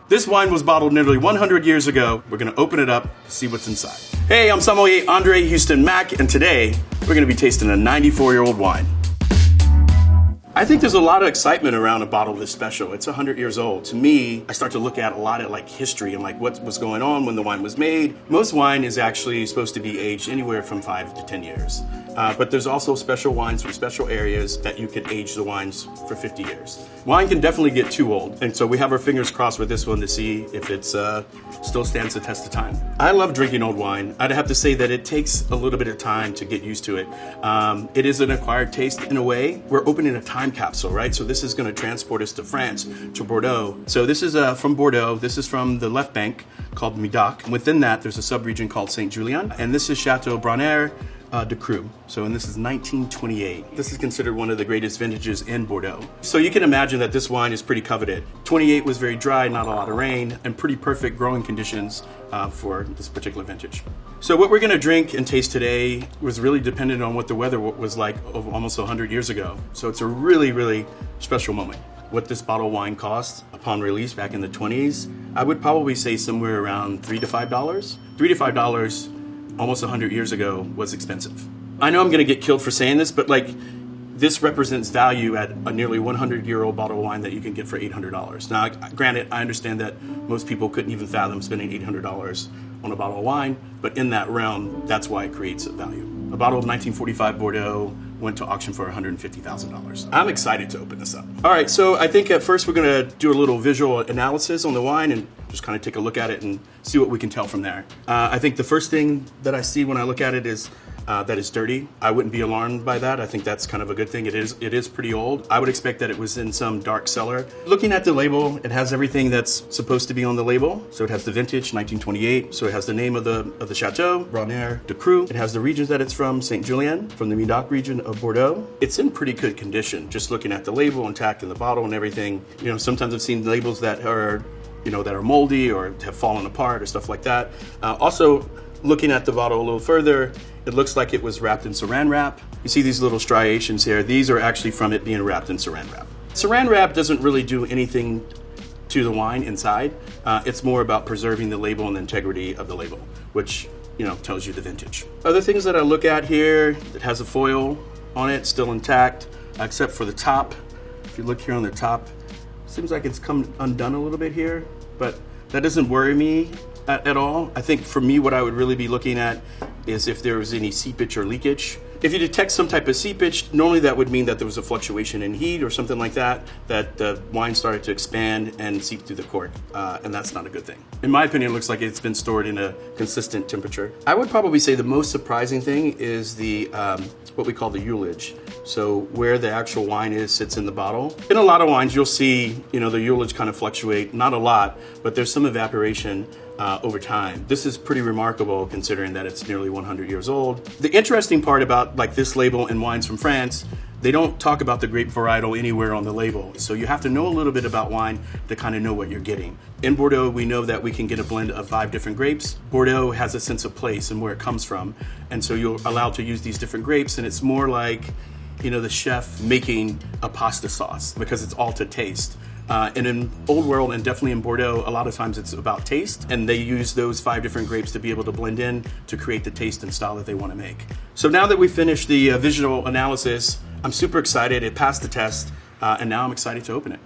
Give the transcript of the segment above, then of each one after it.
This wine was bottled nearly 100 years ago. We're gonna open it up, see what's inside. Hey, I'm Sommelier André Hueston Mack, and today we're gonna be tasting a 94-year-old wine. I think there's a lot of excitement around a bottle this special. It's 100 years old. To me, I start to look at a lot of like history and like what was going on when the wine was made. Most wine is actually supposed to be aged anywhere from 5 to 10 years. But there's also special wines from special areas that you could age the wines for 50 years. Wine can definitely get too old. And so we have our fingers crossed with this one to see if it's still stands the test of time. I love drinking old wine. I'd have to say that it takes a little bit of time to get used to it. It is an acquired taste in a way. We're opening a time capsule, right? So this is going to transport us to France, to Bordeaux. So this is from Bordeaux. This is from the left bank called Médoc. Within that, there's a sub-region called Saint-Julien. And this is Château Brainaire-Cucru. So, and this is 1928. This is considered one of the greatest vintages in Bordeaux. So you can imagine that this wine is pretty coveted. 28 was very dry, not a lot of rain, and pretty perfect growing conditions for this particular vintage. So what we're gonna drink and taste today was really dependent on what the weather was like almost 100 years ago. So it's a really, really special moment. What this bottle of wine cost upon release back in the 20s, I would probably say somewhere around $3 to $5. $3 to $5 almost 100 years ago was expensive. I know I'm gonna get killed for saying this, but like, this represents value at a nearly 100-year-old bottle of wine that you can get for $800. Now, granted, I understand that most people couldn't even fathom spending $800 on a bottle of wine, but in that realm, that's why it creates a value. A bottle of 1945 Bordeaux went to auction for $150,000. I'm excited to open this up. All right, so I think at first we're gonna do a little visual analysis on the wine and just kind of take a look at it and see what we can tell from there. I think the first thing that I see when I look at it is that it's dirty. I wouldn't be alarmed by that. I think that's kind of a good thing. It is pretty old. I would expect that it was in some dark cellar. Looking at the label, it has everything that's supposed to be on the label. So it has the vintage, 1928. So it has the name of the Château Brainaire-Cucru. It has the regions that it's from, Saint-Julien, from the Médoc region of Bordeaux. It's in pretty good condition. Just looking at the label, intact in the bottle and everything. You know, sometimes I've seen labels that are moldy or have fallen apart or stuff like that. Also, looking at the bottle a little further, it looks like it was wrapped in saran wrap. You see these little striations here. These are actually from it being wrapped in saran wrap. Saran wrap doesn't really do anything to the wine inside. It's more about preserving the label and the integrity of the label, which, you know, tells you the vintage. Other things that I look at here, it has a foil on it, still intact, except for the top. If you look here on the top, seems like it's come undone a little bit here, but that doesn't worry me at all. I think for me, what I would really be looking at is if there was any seepage or leakage. If you detect some type of seepage, normally that would mean that there was a fluctuation in heat or something like that the wine started to expand and seep through the cork, and that's not a good thing. In my opinion, it looks like it's been stored in a consistent temperature. I would probably say the most surprising thing is the what we call the ullage. So where the actual wine sits in the bottle. In a lot of wines, you'll see, you know, the ullage kind of fluctuate, not a lot, but there's some evaporation over time. This is pretty remarkable considering that it's nearly 100 years old. The interesting part about like this label in wines from France, they don't talk about the grape varietal anywhere on the label. So you have to know a little bit about wine to kind of know what you're getting. In Bordeaux, we know that we can get a blend of 5 different grapes. Bordeaux has a sense of place and where it comes from. And so you're allowed to use these different grapes, and it's more like, you know, the chef making a pasta sauce because it's all to taste. And in Old World and definitely in Bordeaux, a lot of times it's about taste, and they use those 5 different grapes to be able to blend in to create the taste and style that they want to make. So now that we've finished the visual analysis, I'm super excited. It passed the test, and now I'm excited to open it.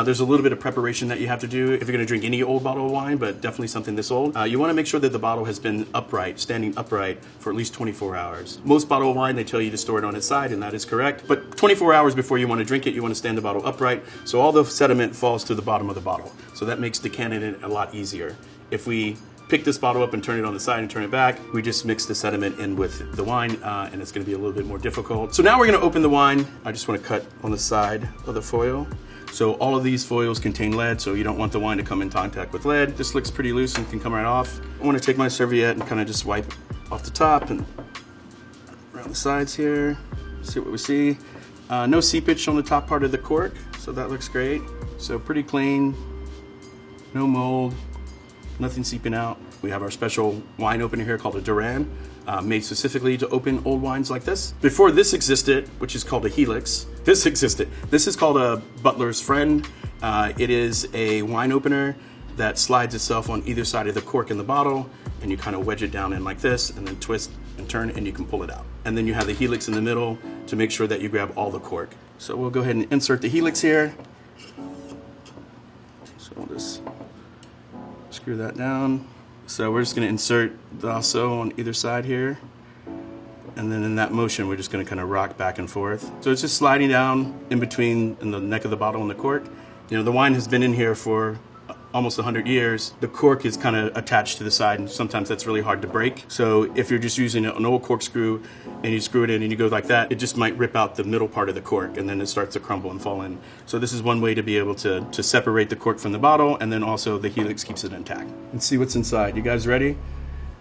There's a little bit of preparation that you have to do if you're going to drink any old bottle of wine, but definitely something this old. You want to make sure that the bottle has been upright, standing upright for at least 24 hours. Most bottle of wine, they tell you to store it on its side, and that is correct. But 24 hours before you want to drink it, you want to stand the bottle upright, so all the sediment falls to the bottom of the bottle. So that makes decanting it a lot easier. If we pick this bottle up and turn it on the side and turn it back, we just mix the sediment in with the wine, and it's going to be a little bit more difficult. So now we're going to open the wine. I just want to cut on the side of the foil. So all of these foils contain lead, so you don't want the wine to come in contact with lead. This looks pretty loose and can come right off. I want to take my serviette and kind of just wipe off the top and around the sides here. See what we see. No seepage on the top part of the cork, so that looks great. So pretty clean, no mold, nothing seeping out. We have our special wine opener here called a Duran, made specifically to open old wines like this. Before this existed, which is called a Helix, this existed. This is called a Butler's Friend. It is a wine opener that slides itself on either side of the cork in the bottle, and you kind of wedge it down in like this, and then twist and turn, and you can pull it out. And then you have the helix in the middle to make sure that you grab all the cork. So we'll go ahead and insert the helix here. So we'll just screw that down. So we're just going to insert the also on either side here. And then in that motion, we're just going to kind of rock back and forth. So it's just sliding down in between in the neck of the bottle and the cork. You know, the wine has been in here for almost 100 years. The cork is kind of attached to the side, and sometimes that's really hard to break. So if you're just using an old corkscrew and you screw it in and you go like that, it just might rip out the middle part of the cork, and then it starts to crumble and fall in. So this is one way to be able to separate the cork from the bottle, and then also the helix keeps it intact. And see what's inside. You guys ready?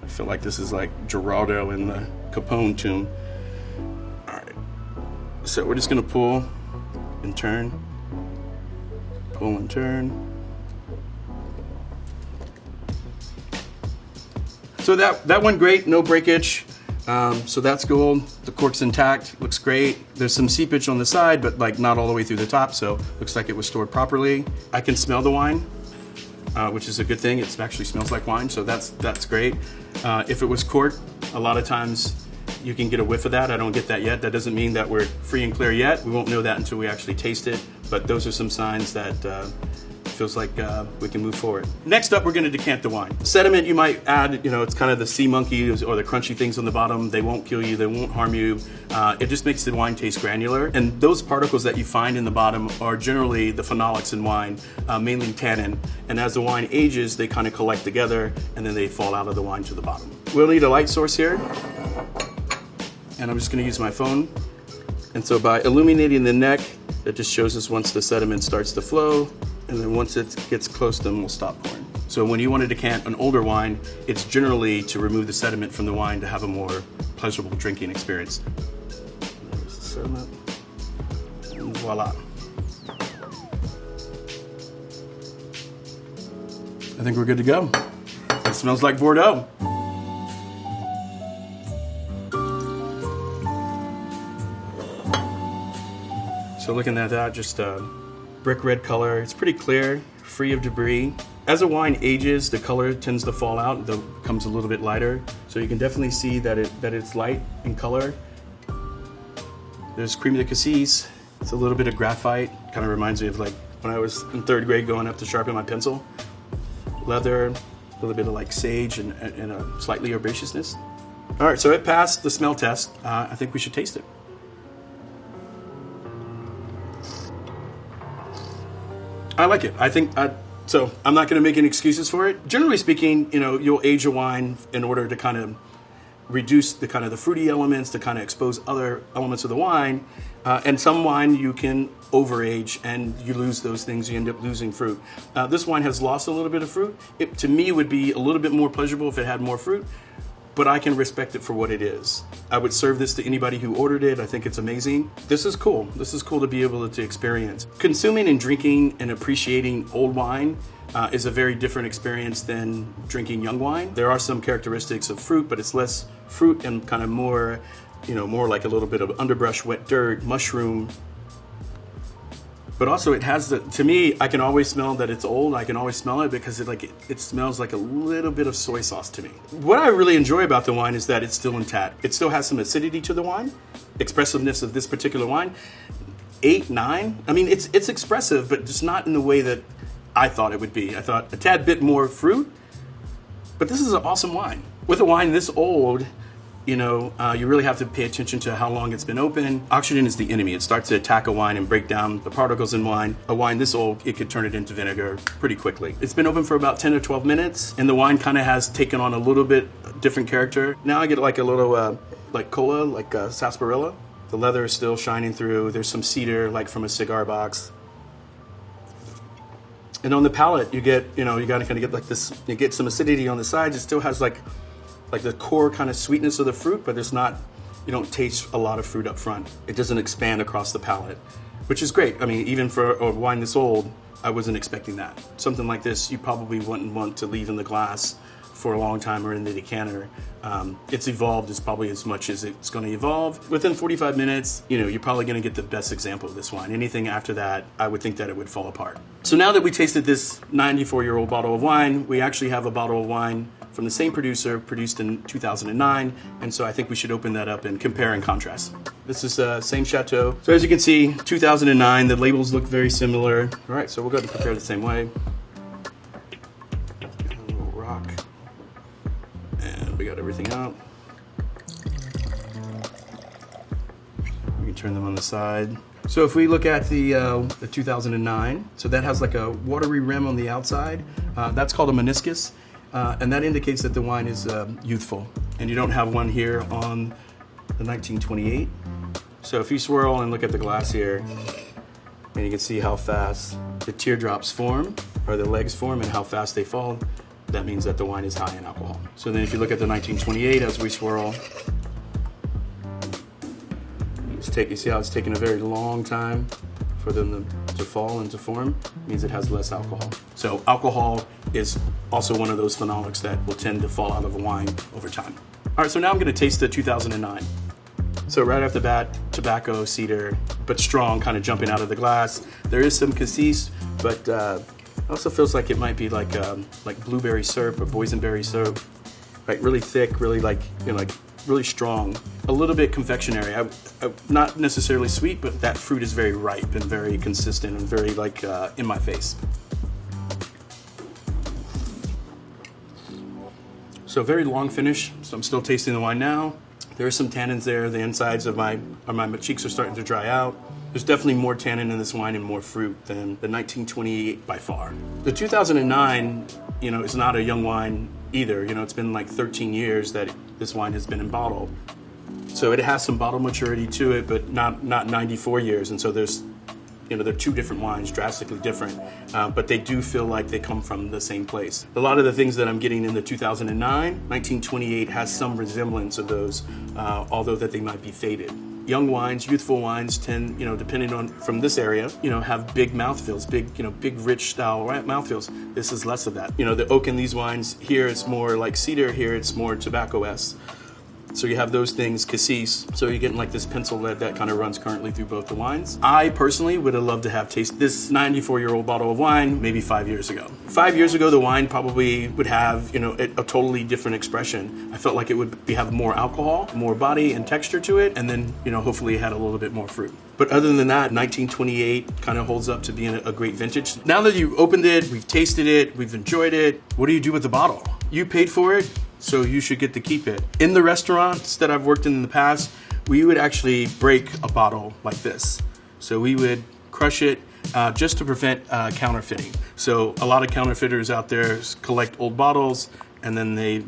I feel like this is like Geraldo in the Capone tomb. All right. So we're just gonna pull and turn. Pull and turn. So that went great, no breakage. So that's gold. The cork's intact, looks great. There's some seepage on the side, but like not all the way through the top, so looks like it was stored properly. I can smell the wine, which is a good thing. It actually smells like wine, so that's great. If it was corked, a lot of times you can get a whiff of that. I don't get that yet. That doesn't mean that we're free and clear yet. We won't know that until we actually taste it, but those are some signs that feels like we can move forward. Next up, we're going to decant the wine. Sediment you might add, you know, it's kind of the sea monkeys or the crunchy things on the bottom. They won't kill you, they won't harm you. It just makes the wine taste granular. And those particles that you find in the bottom are generally the phenolics in wine, mainly tannin. And as the wine ages, they kind of collect together and then they fall out of the wine to the bottom. We'll need a light source here. And I'm just going to use my phone. And so by illuminating the neck, it just shows us once the sediment starts to flow. And then once it gets close, then we'll stop pouring. So when you want to decant an older wine, it's generally to remove the sediment from the wine to have a more pleasurable drinking experience. There's the sediment. And voila. I think we're good to go. It smells like Bordeaux. So looking at that, just brick red color. It's pretty clear, free of debris. As a wine ages, the color tends to fall out, it becomes a little bit lighter. So you can definitely see that it's light in color. There's cream de cassis. It's a little bit of graphite. Kind of reminds me of like when I was in 3rd grade going up to sharpen my pencil. Leather, a little bit of like sage and a slightly herbaceousness. All right, so it passed the smell test. I think we should taste it. I like it. I think, so I'm not going to make any excuses for it. Generally speaking, you know, you'll age a wine in order to kind of reduce the kind of the fruity elements, to kind of expose other elements of the wine. And some wine you can overage and you lose those things, you end up losing fruit. This wine has lost a little bit of fruit. It, to me, would be a little bit more pleasurable if it had more fruit, but I can respect it for what it is. I would serve this to anybody who ordered it. I think it's amazing. This is cool. This is cool to be able to experience. Consuming and drinking and appreciating old wine is a very different experience than drinking young wine. There are some characteristics of fruit, but it's less fruit and kind of more, you know, more like a little bit of underbrush, wet dirt, mushroom. But also it has to me, I can always smell that it's old. I can always smell it because it smells like a little bit of soy sauce to me. What I really enjoy about the wine is that it's still intact. It still has some acidity to the wine, expressiveness of this particular wine. 8, 9, I mean, it's expressive, but just not in the way that I thought it would be. I thought a tad bit more fruit, but this is an awesome wine. With a wine this old, you know, you really have to pay attention to how long it's been open. Oxygen is the enemy. It starts to attack a wine and break down the particles in wine. A wine this old, it could turn it into vinegar pretty quickly. It's been open for about 10 or 12 minutes, and the wine kind of has taken on a little bit different character. Now I get like a little, like cola, like sarsaparilla. The leather is still shining through. There's some cedar, like from a cigar box. And on the palate, you get, you know, you gotta kind of get like this, you get some acidity on the sides. It still has like the core kind of sweetness of the fruit, but it's not, you don't taste a lot of fruit up front. It doesn't expand across the palate, which is great. I mean, even for a wine this old, I wasn't expecting that. Something like this, you probably wouldn't want to leave in the glass for a long time or in the decanter. It's evolved as probably as much as it's going to evolve. Within 45 minutes, you're probably going to get the best example of this wine. Anything after that, I would think that it would fall apart. So now that we tasted this 94-year-old bottle of wine, we actually have a bottle of wine from the same producer, produced in 2009, and so I think we should open that up and compare and contrast. This is the same Chateau. So as you can see, 2009, the labels look very similar. All right, so we'll go ahead and prepare the same way. A little rock. And we got everything out. We can turn them on the side. So if we look at the 2009, so that has like a watery rim on the outside. That's called a meniscus. And that indicates that the wine is youthful. And you don't have one here on the 1928. So if you swirl and look at the glass here, and you can see how fast the teardrops form, or the legs form, and how fast they fall, that means that the wine is high in alcohol. So then if you look at the 1928 as we swirl, you see how it's taken a very long time for them to fall and to form? It means it has less alcohol. So alcohol is also one of those phenolics that will tend to fall out of a wine over time. All right, so now I'm gonna taste the 2009. So right off the bat, tobacco, cedar, but strong, kind of jumping out of the glass. There is some cassis, but it also feels like it might be like blueberry syrup or boysenberry syrup, right? Really thick, really really strong. A little bit confectionery. Not necessarily sweet, but that fruit is very ripe and very consistent and very in my face. So very long finish. So I'm still tasting the wine now. There are some tannins there. The insides of my cheeks are starting to dry out. There's definitely more tannin in this wine and more fruit than the 1928 by far. The 2009, is not a young wine either. It's been like 13 years that this wine has been in bottle. So it has some bottle maturity to it, but not 94 years. And so there's, they're two different wines, drastically different, but they do feel like they come from the same place. A lot of the things that I'm getting in the 2009, 1928 has some resemblance of those, although that they might be faded. Young wines, youthful wines tend, depending on from this area, have big mouthfeels, big rich style mouthfeels. This is less of that. The oak in these wines, here it's more like cedar, here it's more tobacco-esque. So you have those things, cassis. So you're getting like this pencil lead that kind of runs currently through both the wines. I personally would have loved to have tasted this 94-year-old bottle of wine maybe 5 years ago. 5 years ago, the wine probably would have, a totally different expression. I felt like it would have more alcohol, more body and texture to it, and then, hopefully it had a little bit more fruit. But other than that, 1928 kind of holds up to being a great vintage. Now that you opened it, we've tasted it, we've enjoyed it, what do you do with the bottle? You paid for it, so you should get to keep it. In the restaurants that I've worked in the past, we would actually break a bottle like this. So we would crush it just to prevent counterfeiting. So a lot of counterfeiters out there collect old bottles and then they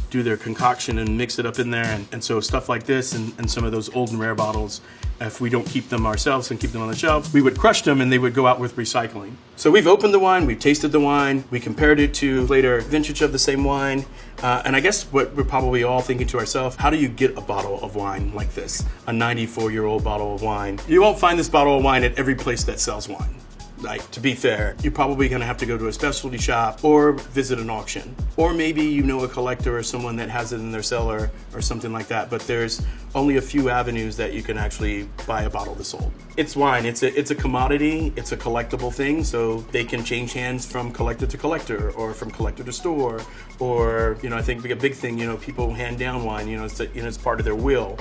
do their concoction and mix it up in there. And so stuff like this and some of those old and rare bottles, if we don't keep them ourselves and keep them on the shelf, we would crush them and they would go out with recycling. So we've opened the wine, we've tasted the wine, we compared it to later vintage of the same wine. And I guess what we're probably all thinking to ourselves, how do you get a bottle of wine like this? A 94-year-old bottle of wine. You won't find this bottle of wine at every place that sells wine. Like, to be fair, you're probably gonna have to go to a specialty shop or visit an auction. Or maybe you know a collector or someone that has it in their cellar or something like that, but there's only a few avenues that you can actually buy a bottle that's sold. It's wine, it's a commodity, it's a collectible thing, so they can change hands from collector to collector or from collector to store, or, I think a big thing, people hand down wine, it's part of their will.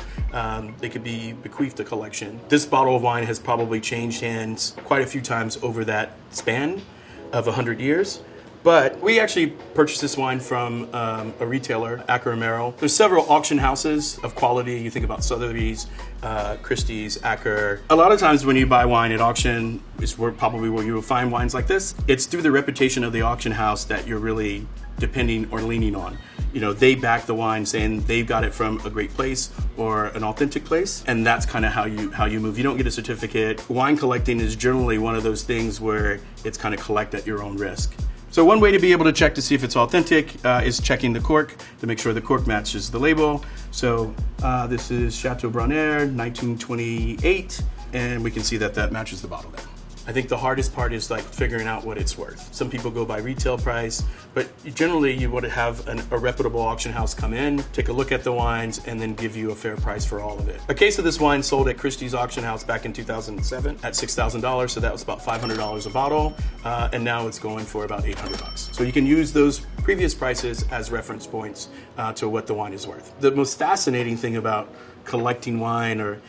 They could be bequeathed a collection. This bottle of wine has probably changed hands quite a few times over that span of 100 years. But we actually purchased this wine from a retailer, Acker & Merrill. There's several auction houses of quality. You think about Sotheby's, Christie's, Acker. A lot of times when you buy wine at auction, is probably where you will find wines like this. It's through the reputation of the auction house that you're really depending or leaning on. They back the wine saying they've got it from a great place or an authentic place, and that's kind of how you move. You don't get a certificate. Wine collecting is generally one of those things where it's kind of collect at your own risk. So one way to be able to check to see if it's authentic is checking the cork to make sure the cork matches the label. So this is Château Brainaire, 1928, and we can see that matches the bottle there. I think the hardest part is like figuring out what it's worth. Some people go by retail price, but generally you want to have a reputable auction house come in, take a look at the wines, and then give you a fair price for all of it. A case of this wine sold at Christie's auction house back in 2007 at $6,000, so that was about $500 a bottle, and now it's going for about $800. So you can use those previous prices as reference points to what the wine is worth. The most fascinating thing about collecting wine or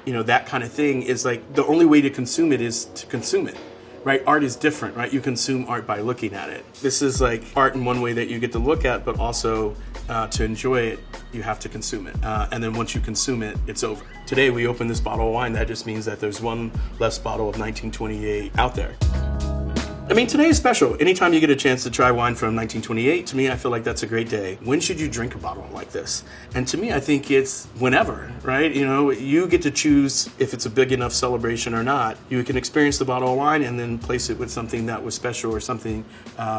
that kind of thing is like the only way to consume it is to consume it, right? Art is different, right? You consume art by looking at it. This is like art in one way that you get to look at, but also to enjoy it, you have to consume it. And then once you consume it, it's over. Today we open this bottle of wine. That just means that there's one less bottle of 1928 out there. I mean, today is special. Anytime you get a chance to try wine from 1928, to me, I feel like that's a great day. When should you drink a bottle like this? And to me, I think it's whenever, right? You get to choose if it's a big enough celebration or not. You can experience the bottle of wine and then place it with something that was special or something,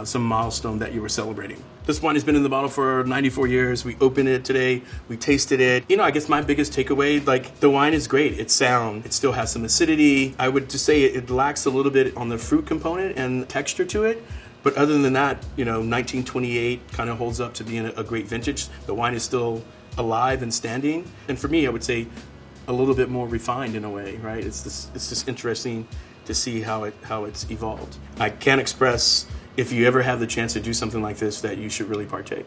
some milestone that you were celebrating. This wine has been in the bottle for 94 years. We opened it today. We tasted it. I guess my biggest takeaway, like the wine is great. It's sound. It still has some acidity. I would just say it lacks a little bit on the fruit component and texture to it. But other than that, 1928 kind of holds up to being a great vintage. The wine is still alive and standing. And for me, I would say a little bit more refined in a way, right? It's just interesting to see how it's evolved. I can't express, if you ever have the chance to do something like this, that you should really partake.